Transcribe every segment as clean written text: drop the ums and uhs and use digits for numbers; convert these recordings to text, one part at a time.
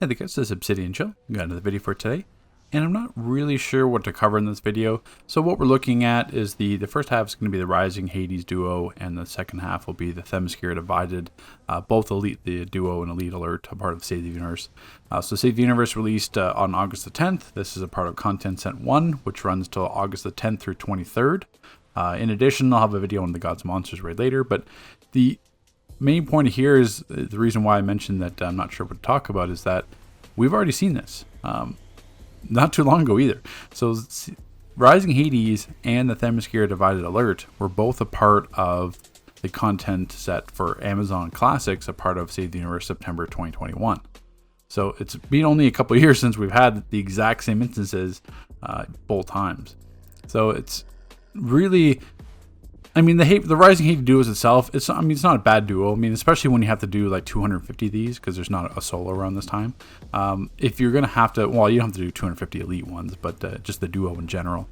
Hey there guys, this is Obsidian Chill. We got another video for today, and I'm not really sure what to cover in this video. So what we're looking at is the first half is going to be the Rising Hades duo, and the second half will be the Themyscira Divided, both Elite the duo and Elite Alert, a part of Save the Universe. So Save the Universe released on August the 10th. This is a part of Content Set 1, which runs till August the 10th through 23rd. In addition, I'll have a video on the Gods and Monsters right later, but the main point here is the reason why I mentioned that I'm not sure what to talk about is that we've already seen this not too long ago either. So Rising Hades and the Themyscira Divided Alert were both a part of the content set for Amazon Classics, a part of Save the Universe September 2021. So it's been only a couple of years since we've had the exact same instances both times. So it's really, I mean, the Rising Hades duos itself, it's not a bad duo. I mean, especially when you have to do like 250 of these, because there's not a solo around this time. If you're going to have to, well, you don't have to do 250 elite ones, but just the duo in general.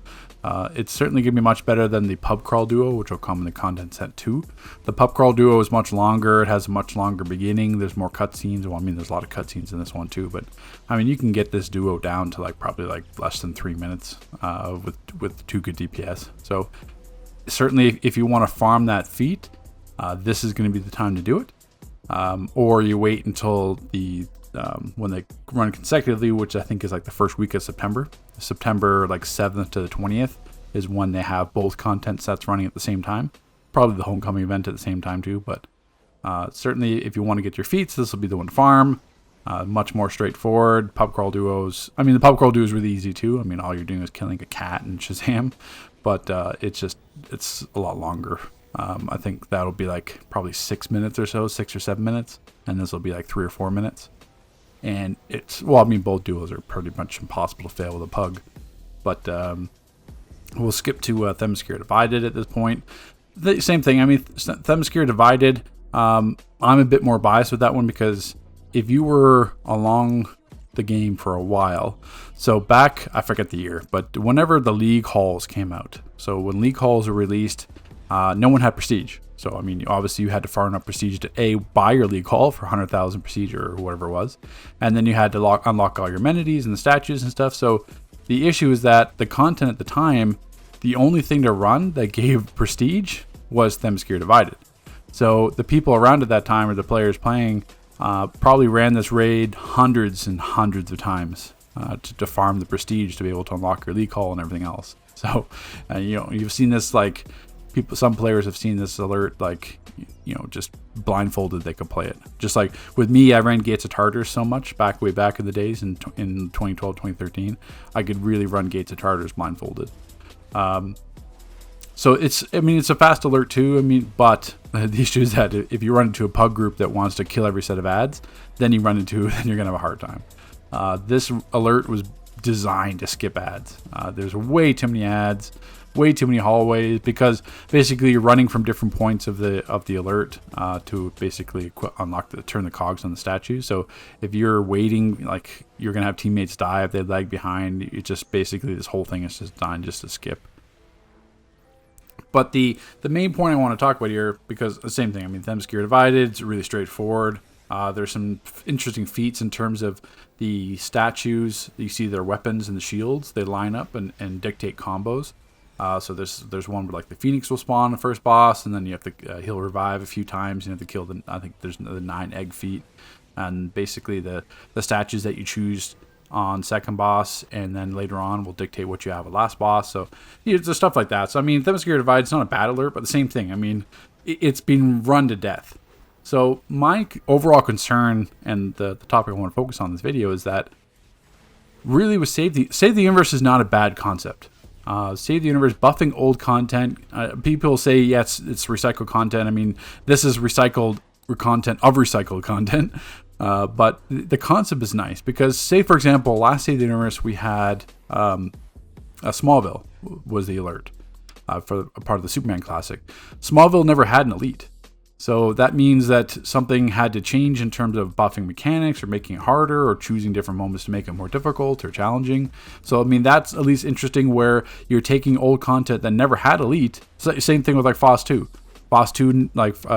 It's certainly going to be much better than the Pub Crawl duo, which will come in the Content Set 2. The Pub Crawl duo is much longer. It has a much longer beginning. There's more cutscenes. Well, I mean, there's a lot of cutscenes in this one too, but I mean, you can get this duo down to probably less than 3 minutes with 2 good DPS. So certainly, if you want to farm that feat, this is going to be the time to do it. Or you wait until when they run consecutively, which I think is the first week of September. September 7th to the 20th is when they have both content sets running at the same time. Probably the homecoming event at the same time too. But certainly, if you want to get your feats, this will be the one to farm. Much more straightforward. Pub Crawl duos. I mean, the Pub Crawl duo is really easy too. I mean, all you're doing is killing a cat and Shazam. But it's a lot longer. I think that'll be probably 6 minutes or so, 6 or 7 minutes. And this will be 3 or 4 minutes. And both duos are pretty much impossible to fail with a pug. But we'll skip to Themyscira Divided at this point. The same thing. I mean, Themyscira Divided, I'm a bit more biased with that one because if you were along the game for a while, so back, I forget the year, but whenever the League Halls came out, so when League Halls were released, no one had prestige. So I mean, obviously you had to farm up prestige to buy your League Hall for 100,000 prestige or whatever it was, and then you had to unlock all your amenities and the statues and stuff. So the issue is that the content at the time, the only thing to run that gave prestige was Themyscira Divided. So the people around at that time, or the players playing, probably ran this raid hundreds and hundreds of times to farm the prestige to be able to unlock your League Hall and everything else. So you've seen this some players have seen this alert just blindfolded they could play it. Just like with me, I ran Gates of Tartarus so much way back in the days in 2012, 2013, I could really run Gates of Tartarus blindfolded. So it's a fast alert too. But the issue is that if you run into a pug group that wants to kill every set of ads, then you're gonna have a hard time. This alert was designed to skip ads. There's way too many ads, way too many hallways, because basically you're running from different points of the alert to basically turn the cogs on the statue. So if you're waiting, you're gonna have teammates die if they lag behind. It just basically, this whole thing is just designed just to skip. But the main point I want to talk about here, because the same thing, Themyscira Divided, it's really straightforward. There's some interesting feats in terms of the statues. You see their weapons and the shields, they line up and dictate combos. So there's one where the Phoenix will spawn the first boss, and then you have to he'll revive a few times. You have to kill I think there's the 9 egg feat, and basically the statues that you choose on second boss and then later on will dictate what you have at last boss. So there's stuff like that. So Themyscira Divided, it's not a bad alert, but the same thing. It's been run to death. So my overall concern, and the topic I want to focus on in this video, is that really with Save the Universe is not a bad concept. Save the Universe, buffing old content. People say, yes, it's recycled content. This is recycled content of recycled content. But the concept is nice because, say, for example, last Save the Universe, we had Smallville was the alert for a part of the Superman Classic. Smallville never had an elite. So that means that something had to change in terms of buffing mechanics or making it harder or choosing different moments to make it more difficult or challenging. So, that's at least interesting where you're taking old content that never had elite. So, same thing with FOSS 2. FOSS 2,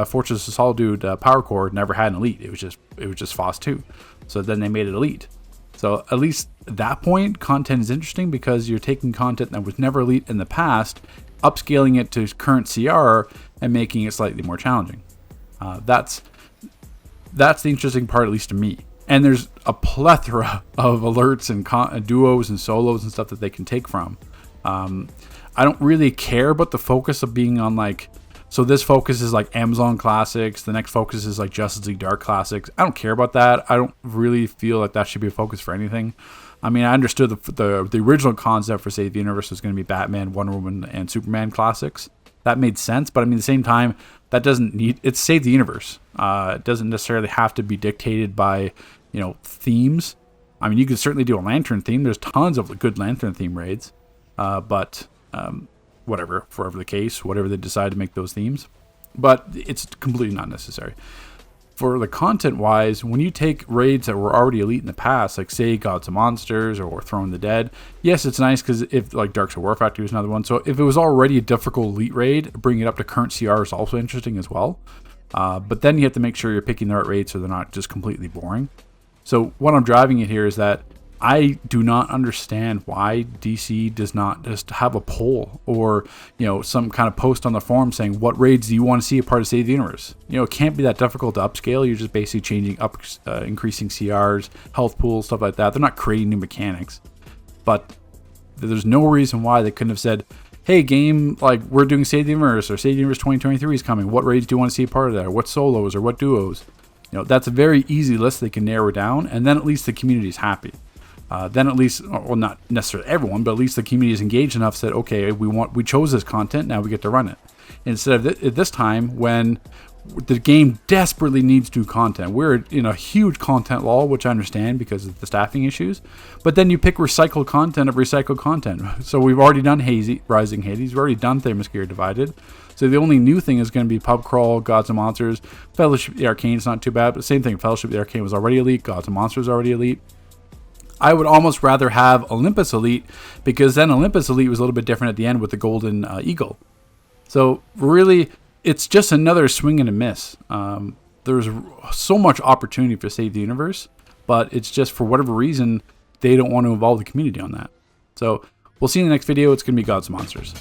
Fortress of Solitude Power Core never had an elite. It was just FOSS 2. So then they made it Elite. So at least at that point, content is interesting because you're taking content that was never Elite in the past, upscaling it to current CR, and making it slightly more challenging. That's the interesting part, at least to me. And there's a plethora of alerts and duos and solos and stuff that they can take from. I don't really care about the focus of being on like, so this focus is like Amazon Classics, the next focus is like Justice League Dark Classics. I don't care about that. I don't really feel like that should be a focus for anything. I mean, I understood the original concept for Save the Universe was going to be Batman, Wonder Woman, and Superman Classics. That made sense, but I mean, at the same time, that doesn't need, it's Save the Universe. It doesn't necessarily have to be dictated by, themes. I mean, you could certainly do a Lantern theme. There's tons of good Lantern theme raids, but whatever, forever the case, whatever they decide to make those themes. But it's completely not necessary. For the content-wise, when you take raids that were already Elite in the past, like say Gods and Monsters or Throwing the Dead, yes, it's nice because if like Dark War Factory was another one. So if it was already a difficult Elite raid, bringing it up to current CR is also interesting as well. But then you have to make sure you're picking the right raids so they're not just completely boring. So what I'm driving at here is that I do not understand why DC does not just have a poll or, some kind of post on the forum saying, what raids do you want to see a part of Save the Universe? It can't be that difficult to upscale. You're just basically changing up, increasing CRs, health pools, stuff like that. They're not creating new mechanics. But there's no reason why they couldn't have said, hey, game, like we're doing Save the Universe or Save the Universe 2023 is coming. What raids do you want to see a part of that? Or what solos or what duos? That's a very easy list they can narrow down. And then at least the community is happy. Then at least, well, not necessarily everyone, but at least the community is engaged enough. Said, okay, we chose this content, now we get to run it. Instead of at this time when the game desperately needs new content, we're in a huge content lull, which I understand because of the staffing issues. But then you pick recycled content of recycled content. So we've already done Rising Hades, we've already done Themyscira Divided. So the only new thing is going to be Pub Crawl, Gods and Monsters, Fellowship of the Arcane is not too bad, but same thing. Fellowship of the Arcane was already Elite, Gods and Monsters already Elite. I would almost rather have Olympus Elite because then Olympus Elite was a little bit different at the end with the Golden Eagle. So really, it's just another swing and a miss. There's so much opportunity for Save the Universe, but it's just for whatever reason, they don't want to involve the community on that. So we'll see in the next video. It's going to be Gods and Monsters.